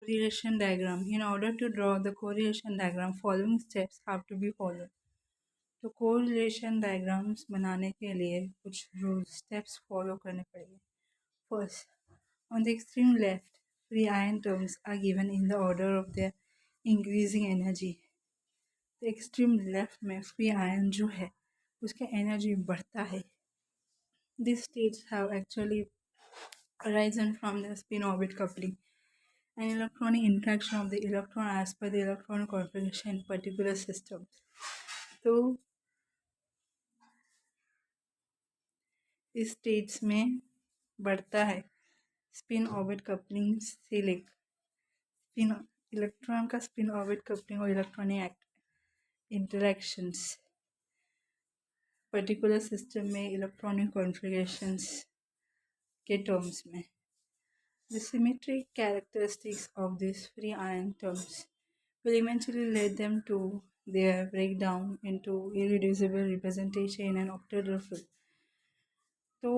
Correlation diagram. In order to draw the correlation diagram, following steps have to be followed. तो correlation diagrams बनाने के लिए कुछ rules steps follow करने पड़ेंगे. First, on the extreme left, free ion terms are given in the order of their increasing energy. The extreme left में free ion जो है उसका energy बढ़ता है. These states have actually arisen from the spin-orbit coupling, an electronic interaction of the electron as per the electron configuration in particular systems. तो इस states में बढ़ता है स्पिन ऑर्बिट कपलिंग से लेकर इलेक्ट्रॉन का स्पिन ऑर्बिट कपलिंग और electronic interactions particular system में इलेक्ट्रॉनिक कॉन्फ़िगरेशंस के टर्म्स में. The symmetric characteristics of these free ion terms will eventually lead them to their breakdown into irreducible representation in an octahedral field. तो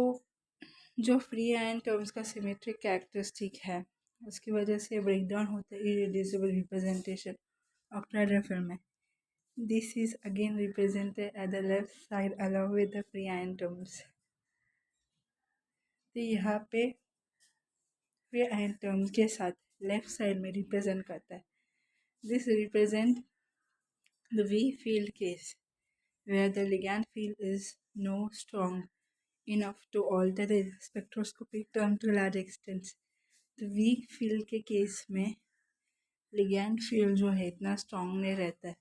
जो free ion terms का symmetric characteristic है उसकी वजह से ब्रेकडाउन होता है इरिड्यूसिबल रिप्रेजेंटेशन ऑक्टाहेड्रल फिल्म में. This is again represented at the left side along with the free ion terms. तो यहाँ पे फ्री आयन टर्म्स के साथ लेफ्ट साइड में रिप्रेजेंट करता है. This represent the weak field case where the ligand field is no strong enough to alter the spectroscopic term to large extent. तो weak field के केस में ligand field जो है इतना strong नहीं रहता है,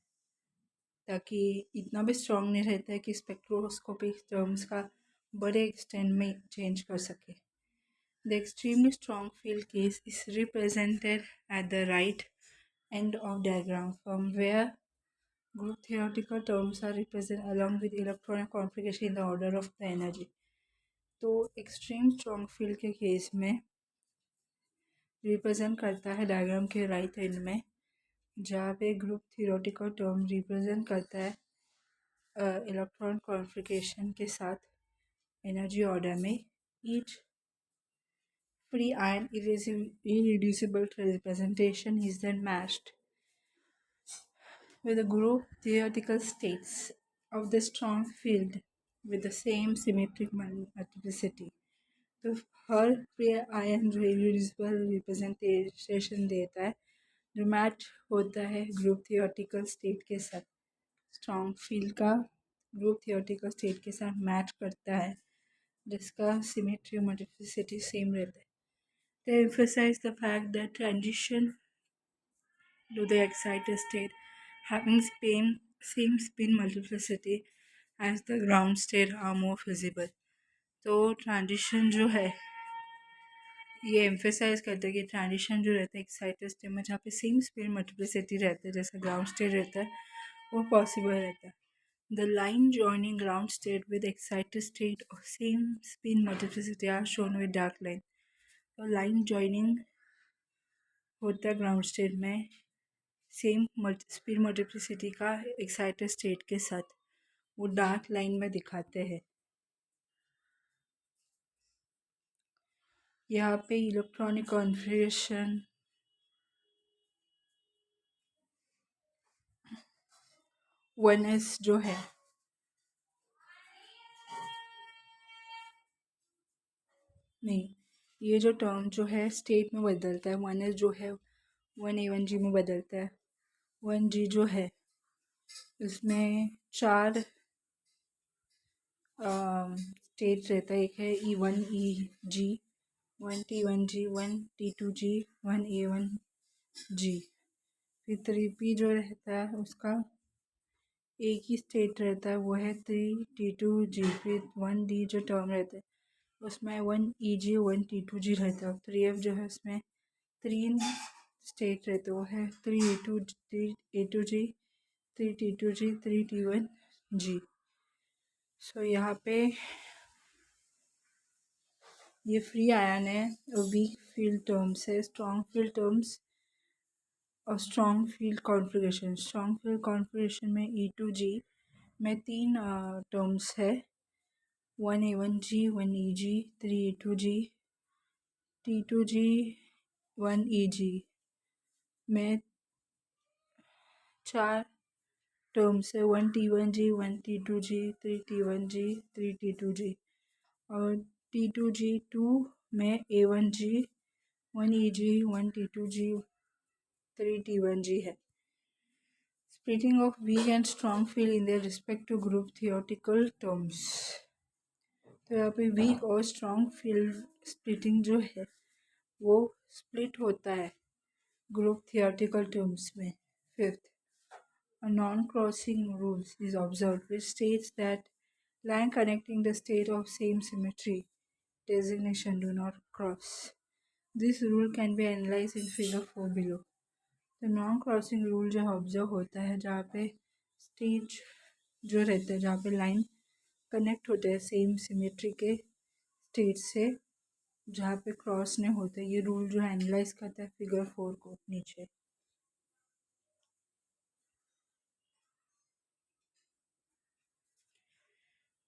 ताकि इतना भी strong नहीं रहता है कि spectroscopic terms का बड़े extent में change कर सके. The extremely strong field case is represented at the right end of diagram from where group theoretical terms are represented along with electronic configuration in the order of the energy. तो extreme strong field के case में represent करता है diagram के right and में, जहाँ पे group theoretical term represent करता है इलेक्ट्रॉन कॉन्फ़िगरेशन के साथ एनर्जी ऑर्डर में. Each free ion irreducible representation is then matched with the group theoretical states of the strong field with the same symmetric multiplicity. तो हर free ion जो irreducible representation देता है जो मैच होता है ग्रुप थियोरेटिकल स्टेट के साथ. स्ट्रॉन्ग फील्ड का ग्रुप थियोरेटिकल स्टेट के साथ मैच करता है जिसका सिमेट्री मल्टीप्लिसिटी सेम रहता है. They emphasize the fact that transition to the excited state having same spin multiplicity as the ground state are more feasible. तो ट्रांजिशन जो है ये एम्फेसाइज करते हैं कि ट्रांजिशन जो रहता है एक्साइटेड स्टेट में जहाँ पे सेम स्पिन मल्टीप्लिसिटी रहता है जैसे ग्राउंड स्टेट रहता है वो पॉसिबल रहता है. The line joining ground state with excited state और same spin multiplicity are shown with dark line. तो लाइन जॉइनिंग होता है ग्राउंड स्टेट में सेम स्पिन मल्टीप्लिसिटी का एक्साइटेड स्टेट के साथ, वो डार्क लाइन में दिखाते हैं. यहाँ पे इलेक्ट्रॉनिक कॉन्फ़िगरेशन 1s जो है नहीं, ये जो टर्म जो है स्टेट में बदलता है. 1s जो है 1a1g में बदलता है. 1g जो है इसमें 4 स्टेट रहता है. एक है E1EG, 1T1G, 1T2G, 1A1G. फिर 3p जो रहता है उसका एक ही स्टेट रहता है, वो है 3T2G. फिर 1D जो टर्म रहता है उसमें 1EG 1T2G रहता है. 3f जो है उसमें 3 स्टेट रहते वो है 3A2G 3T2G 3T1G. सो यहाँ पे ये फ्री आयन है और वीक फील्ड टर्म्स है, स्ट्रॉन्ग फील्ड टर्म्स और strong field configuration. Strong field configuration में E2G में 3 टर्म्स है 1A1G 1EG 3A2G T2G 1EG. में 4 टर्म्स है, 1T1G, 1T2G, 3T1G, 3T2G। और T2G2 में A1G, 1EG, 1T2G, 3T1G है। Splitting of weak and strong field in their respective group theoretical terms। तो यहाँ पे वीक और स्ट्रॉन्ग फील्ड स्प्लिटिंग जो है वो स्प्लिट होता है ग्रुप थियोरेटिकल टर्म्स में। Fifth, a non-crossing rule is observed which states that line connecting the state of same symmetry designation do not cross. This rule can be analyzed in figure 4 below। तो non crossing rule जो observe होता है जहाँ पे stage जो रहता है, जहाँ पे लाइन कनेक्ट होते हैं सेम सिमेट्री के स्टेज से, जहाँ पे क्रॉस नहीं होते, ये रूल जो एनालाइज करता है फिगर 4 को नीचे।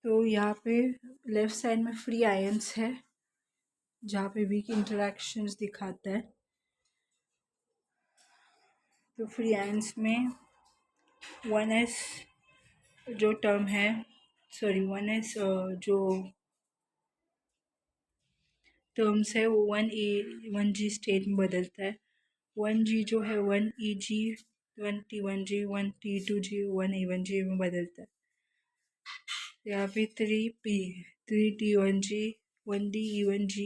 तो यहाँ पे लेफ्ट साइड में फ्री आयंस है जहाँ पे वीक इंटरेक्शंस दिखाता है। तो फ्री आयंस में 1s जो टर्म है, सॉरी 1s जो टर्म्स है वो 1G स्टेट में बदलता है। 1G जो है 1EG, 1T1G, 1T2G, 1A1G में बदलता है। यहाँ पे 3P, 3T1G, 1D-E1G,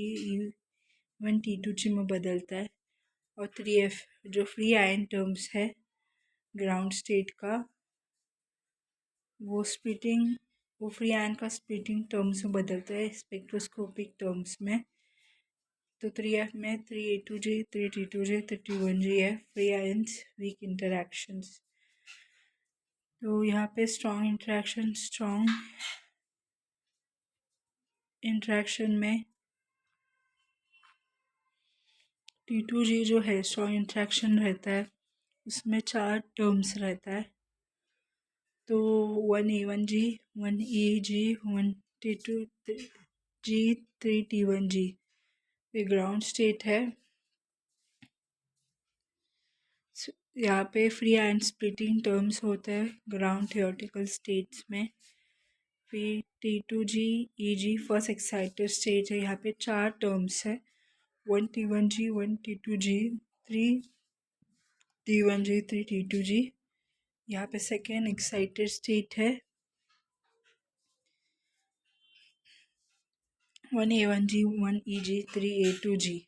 1T2G में बदलता है। और 3F जो फ्री आयन टर्म्स है ग्राउंड स्टेट का, वो फ्री आयन का स्प्लिटिंग टर्म्स में बदलता है स्पेक्ट्रोस्कोपिक टर्म्स में। तो 3F में 3A2G, 3T2G, 3T1G है फ्री आयंस वीक इंटरैक्शंस। तो यहाँ पे स्ट्रॉन्ग इंटरेक्शन में T2G जो है स्ट्रॉन्ग इंटरेक्शन रहता है, उसमें 4 टर्म्स रहता है। तो 1A1G, 1EG, 1T2G, 3T1G ये ग्राउंड स्टेट है। यहाँ पे फ्री एंड स्प्लिटिंग टर्म्स होते हैं ग्राउंड थियोरेटिकल स्टेट्स में। फिर T2G, EG first excited state है, यहाँ पे 4 टर्म्स है, 1T1G, 1T2G, 3T1G, 3T2G। यहाँ पे सेकेंड एक्साइटेड स्टेट है, 1A1G, 1EG, 3A2G।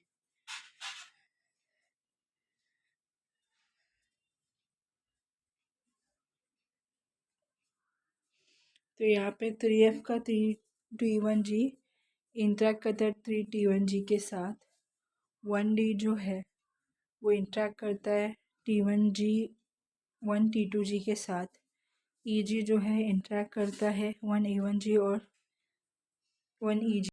तो यहाँ पे 3F का 3T1G इंटरेक्ट करता है 3T1G के साथ। 1D जो है वो इंटरेक्ट करता है T1G 1T2G के साथ। EG जो है इंटरेक्ट करता है 1A1G और 1EG